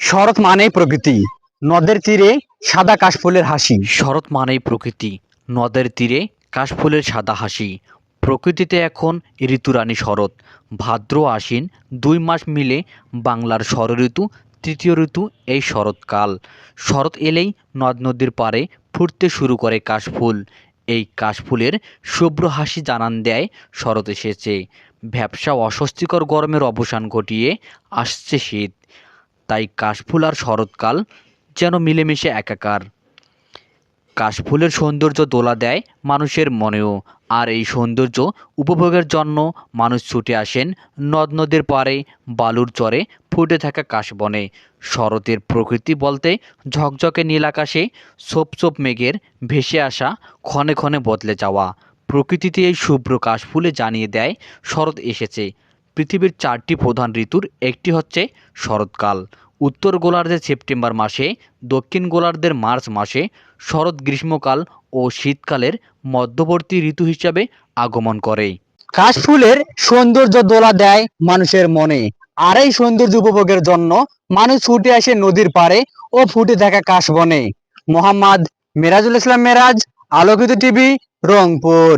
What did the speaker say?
শরৎ মানেই প্রকৃতি, নদের তীরে সাদা কাশফুলের হাসি। শরৎ মানেই প্রকৃতি, নদের তীরে কাশফুলের সাদা হাসি। প্রকৃতিতে এখন ঋতুরানী শরৎ। ভাদ্র আশ্বিন 2 মাস মিলে বাংলার ষড়ঋতু, তৃতীয় ঋতু এই শরৎকাল। শরৎ এলেই নদ নদীর পাড়ে ফুটতে শুরু করে কাশফুল। এই কাশফুলের শুভ্র হাসি জানান দেয় শরৎ এসেছে। ভ্যাপসা অস্বস্তিকর গরমের অবসান ঘটিয়ে আসছে শীত। তাই কাশফুল আর শরৎকাল যেন মিলেমিশে একাকার। কাশফুলের সৌন্দর্য দোলা দেয় মানুষের মনেও। আর এই সৌন্দর্য উপভোগের জন্য মানুষ ছুটে আসেন নদ নদীর পাড়ে, বালুর চরে ফুটে থাকা কাশবনে। শরতের প্রকৃতি বলতে ঝকঝকে নীল আকাশে ছোপ ছোপ মেঘের ভেসে আসা, ক্ষণে ক্ষণে বদলে যাওয়া। প্রকৃতিতে এই শুভ্র কাশফুলে জানিয়ে দেয় শরৎ এসেছে। পৃথিবীর 4টি প্রধান ঋতুর একটি হচ্ছে শরৎকাল। উত্তর গোলার্ধে সেপ্টেম্বর মাসে, দক্ষিণ গোলার্ধের মার্চ মাসে শরৎ গ্রীষ্মকাল ও শীতকালের মধ্যবর্তী ঋতু হিসাবে আগমন করে। কাশফুলের সৌন্দর্য দোলা দেয় মানুষের মনে, আর এই সৌন্দর্য উপভোগের জন্য মানুষ ছুটে আসে নদীর পাড়ে ও ফুটে থাকা কাশবনে। মোহাম্মদ মিরাজুল ইসলাম মেরাজ, আলোকিত টিভি, রংপুর।